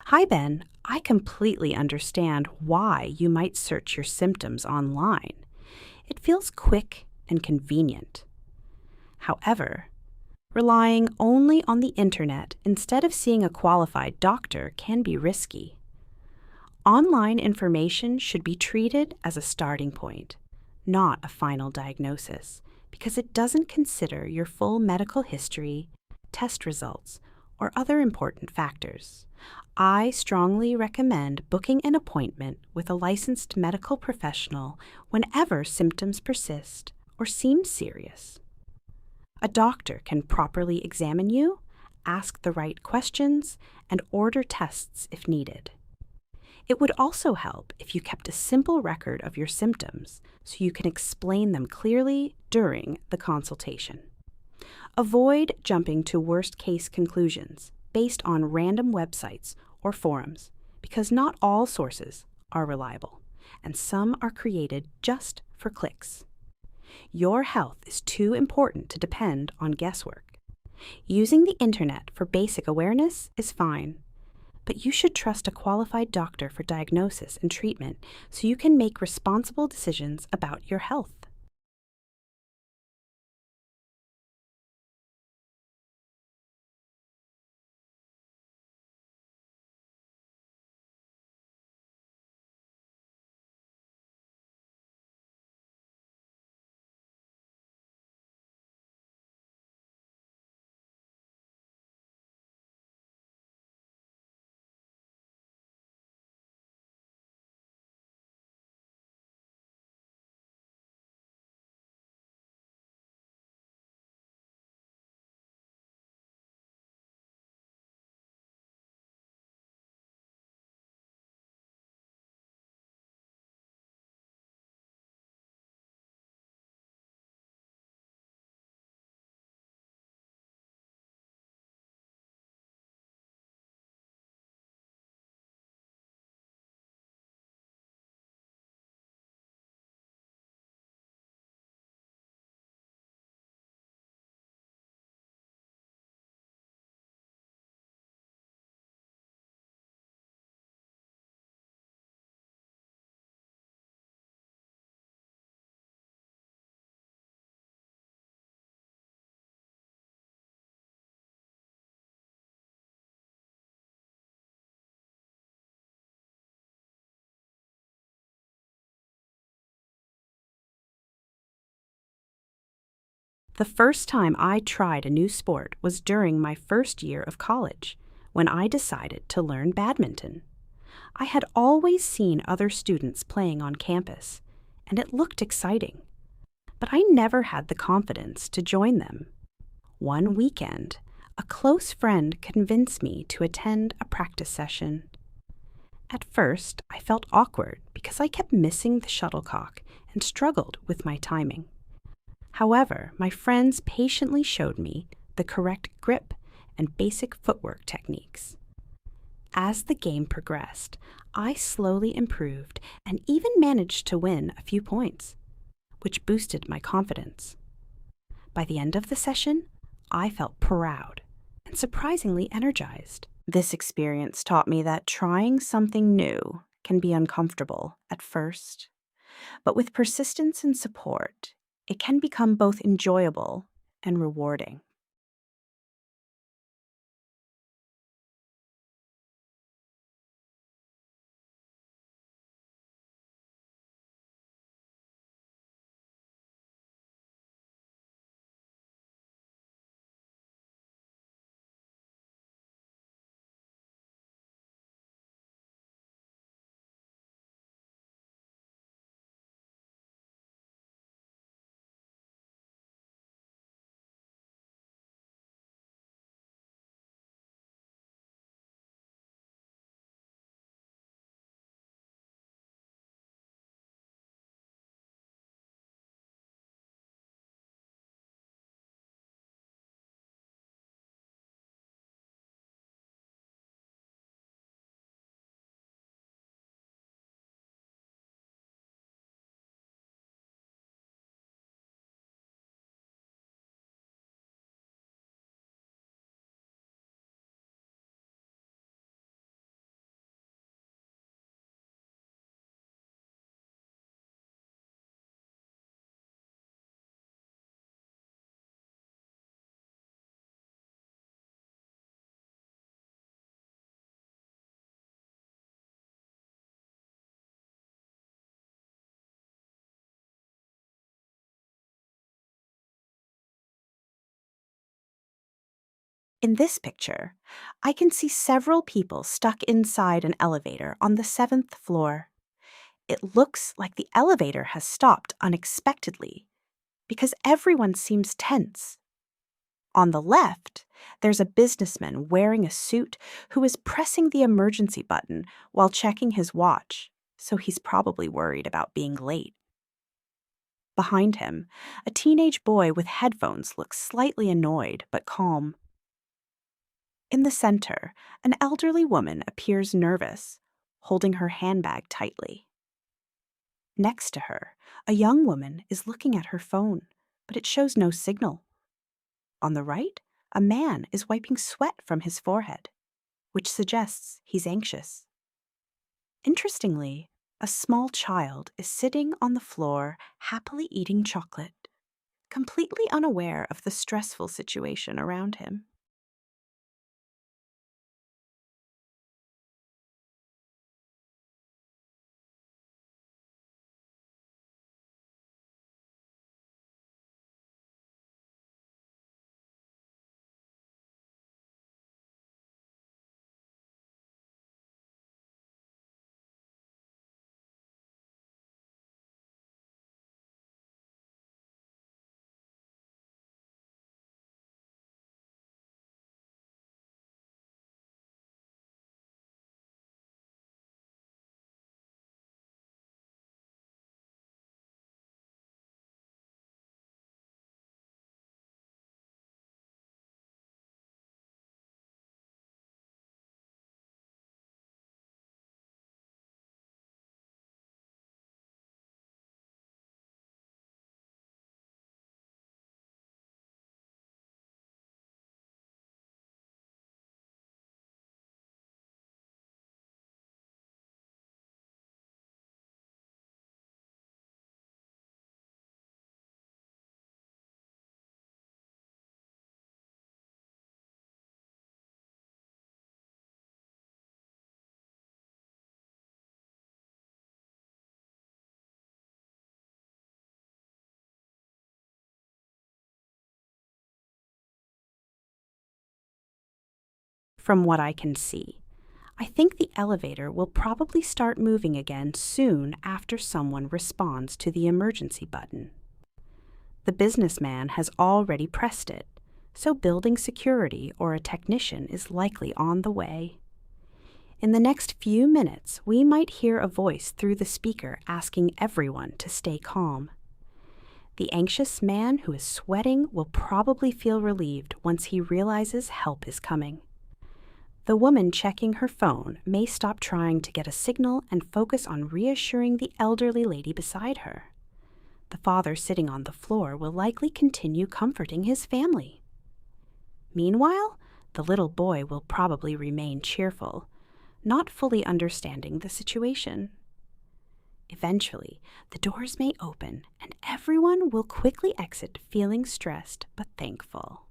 Hi, Ben. I completely understand why you might search your symptoms online. It feels quick and convenient. However, relying only on the internet instead of seeing a qualified doctor can be risky. Online information should be treated as a starting point, not a final diagnosis, because it doesn't consider your full medical history, test results, or other important factors. I strongly recommend booking an appointment with a licensed medical professional whenever symptoms persist or seem serious. A doctor can properly examine you, ask the right questions, and order tests if needed. It would also help if you kept a simple record of your symptoms so you can explain them clearly during the consultation. Avoid jumping to worst-case conclusions based on random websites or forums, because not all sources are reliable, and some are created just for clicks. Your health is too important to depend on guesswork. Using the internet for basic awareness is fine, but you should trust a qualified doctor for diagnosis and treatment so you can make responsible decisions about your health. The first time I tried a new sport was during my first year of college, when I decided to learn badminton. I had always seen other students playing on campus, and it looked exciting, but I never had the confidence to join them. One weekend, a close friend convinced me to attend a practice session. At first, I felt awkward because I kept missing the shuttlecock and struggled with my timing. However, my friends patiently showed me the correct grip and basic footwork techniques. As the game progressed, I slowly improved and even managed to win a few points, which boosted my confidence. By the end of the session, I felt proud and surprisingly energized. This experience taught me that trying something new can be uncomfortable at first, but with persistence and support, it can become both enjoyable and rewarding. In this picture, I can see several people stuck inside an elevator on the 7th floor. It looks like the elevator has stopped unexpectedly because everyone seems tense. On the left, there's a businessman wearing a suit who is pressing the emergency button while checking his watch, so he's probably worried about being late. Behind him, a teenage boy with headphones looks slightly annoyed but calm. In the center, an elderly woman appears nervous, holding her handbag tightly. Next to her, a young woman is looking at her phone, but it shows no signal. On the right, a man is wiping sweat from his forehead, which suggests he's anxious. Interestingly, a small child is sitting on the floor, happily eating chocolate, completely unaware of the stressful situation around him. From what I can see, I think the elevator will probably start moving again soon after someone responds to the emergency button. The businessman has already pressed it, so building security or a technician is likely on the way. In the next few minutes, we might hear a voice through the speaker asking everyone to stay calm. The anxious man who is sweating will probably feel relieved once he realizes help is coming. The woman checking her phone may stop trying to get a signal and focus on reassuring the elderly lady beside her. The father sitting on the floor will likely continue comforting his family. Meanwhile, the little boy will probably remain cheerful, not fully understanding the situation. Eventually, the doors may open and everyone will quickly exit feeling stressed but thankful.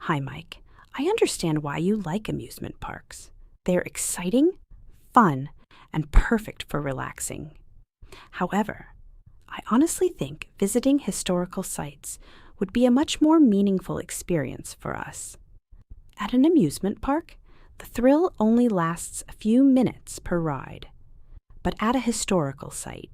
Hi, Mike. I understand why you like amusement parks. They're exciting, fun, and perfect for relaxing. However, I honestly think visiting historical sites would be a much more meaningful experience for us. At an amusement park, the thrill only lasts a few minutes per ride. But at a historical site,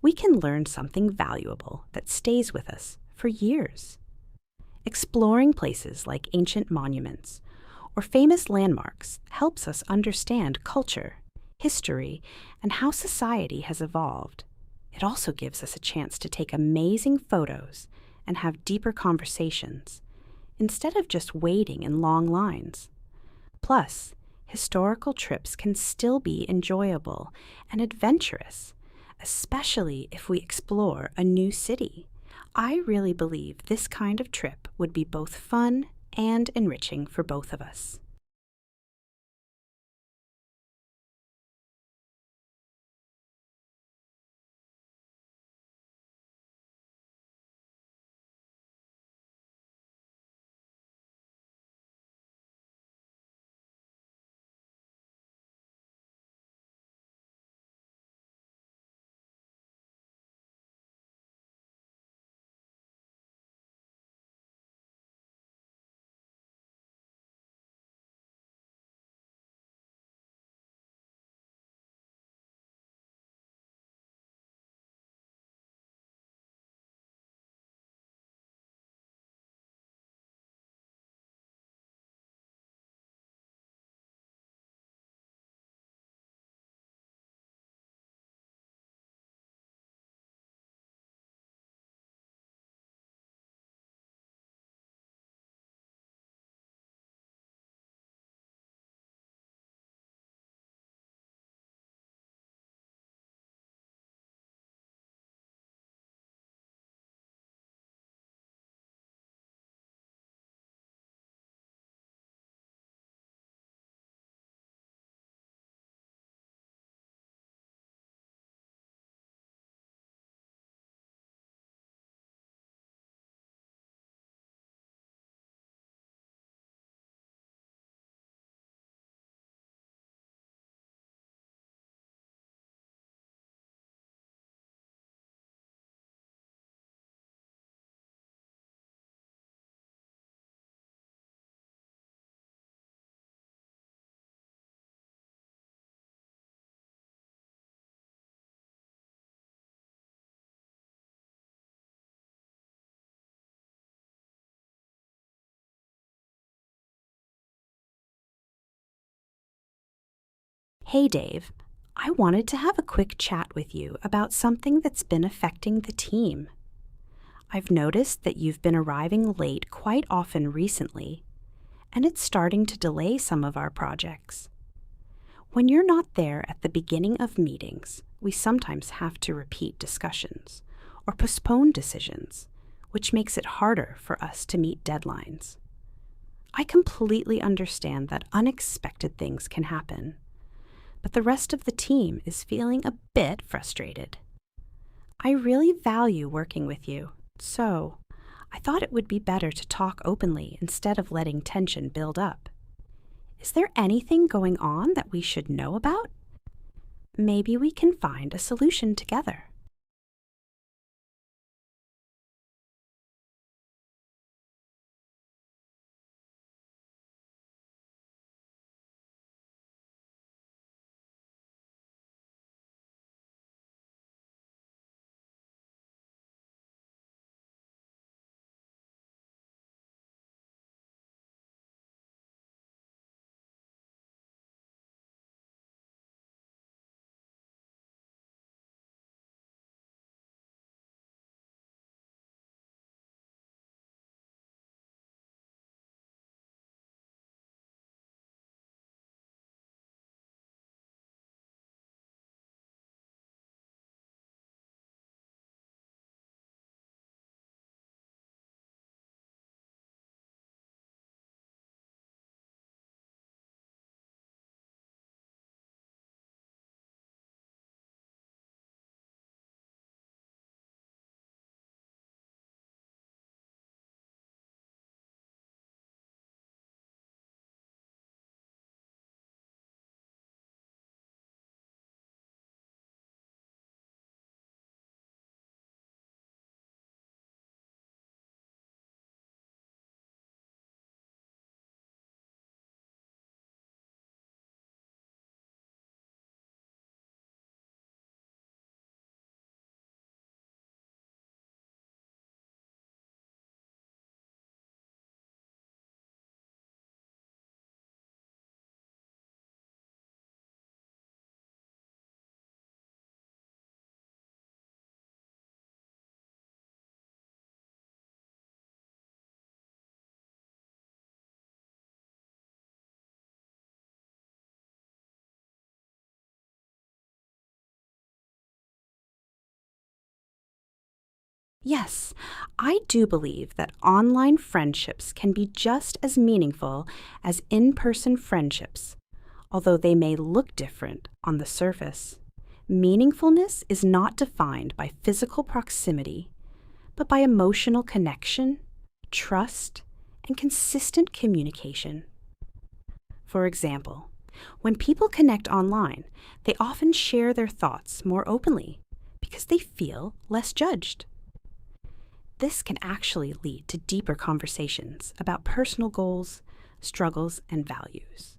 we can learn something valuable that stays with us for years. Exploring places like ancient monuments or famous landmarks helps us understand culture, history, and how society has evolved. It also gives us a chance to take amazing photos and have deeper conversations, instead of just waiting in long lines. Plus, historical trips can still be enjoyable and adventurous, especially if we explore a new city. I really believe this kind of trip would be both fun and enriching for both of us. Hey, Dave. I wanted to have a quick chat with you about something that's been affecting the team. I've noticed that you've been arriving late quite often recently, and it's starting to delay some of our projects. When you're not there at the beginning of meetings, we sometimes have to repeat discussions or postpone decisions, which makes it harder for us to meet deadlines. I completely understand that unexpected things can happen, but the rest of the team is feeling a bit frustrated. I really value working with you, so I thought it would be better to talk openly instead of letting tension build up. Is there anything going on that we should know about? Maybe we can find a solution together. Yes, I do believe that online friendships can be just as meaningful as in-person friendships, although they may look different on the surface. Meaningfulness is not defined by physical proximity, but by emotional connection, trust, and consistent communication. For example, when people connect online, they often share their thoughts more openly because they feel less judged. This can actually lead to deeper conversations about personal goals, struggles, and values.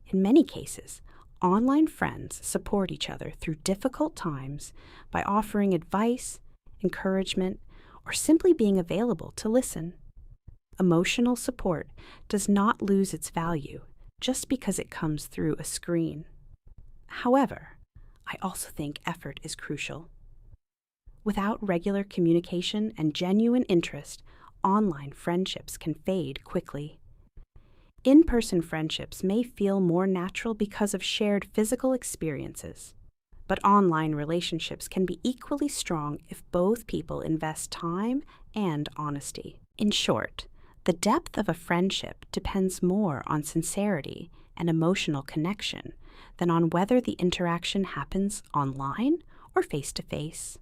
In many cases, online friends support each other through difficult times by offering advice, encouragement, or simply being available to listen. Emotional support does not lose its value just because it comes through a screen. However, I also think effort is crucial. Without regular communication and genuine interest, online friendships can fade quickly. In-person friendships may feel more natural because of shared physical experiences, but online relationships can be equally strong if both people invest time and honesty. In short, the depth of a friendship depends more on sincerity and emotional connection than on whether the interaction happens online or face-to-face.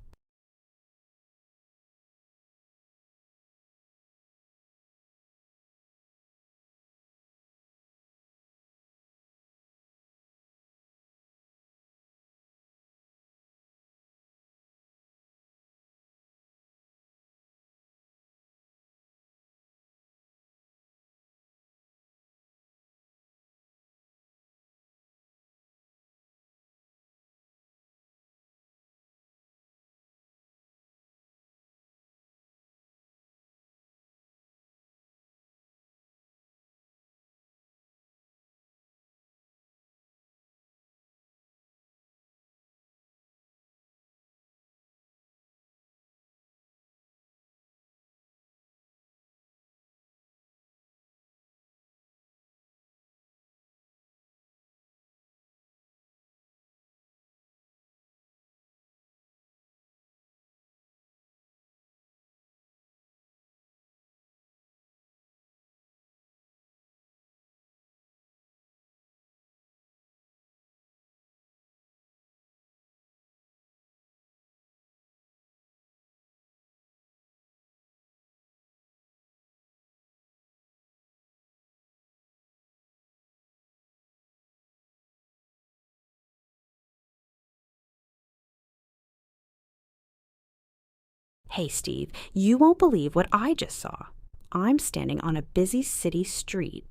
Hey, Steve, you won't believe what I just saw. I'm standing on a busy city street,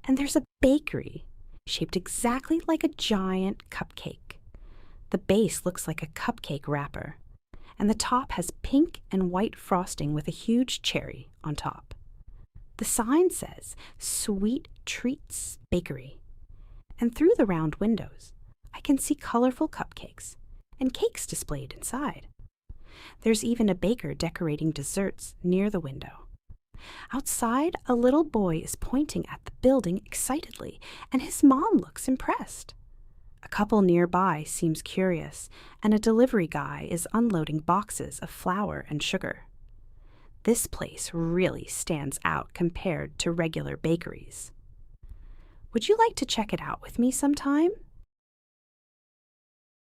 and there's a bakery shaped exactly like a giant cupcake. The base looks like a cupcake wrapper, and the top has pink and white frosting with a huge cherry on top. The sign says Sweet Treats Bakery, and through the round windows, I can see colorful cupcakes and cakes displayed inside. There's even a baker decorating desserts near the window. Outside, a little boy is pointing at the building excitedly, and his mom looks impressed. A couple nearby seems curious, and a delivery guy is unloading boxes of flour and sugar. This place really stands out compared to regular bakeries. Would you like to check it out with me sometime?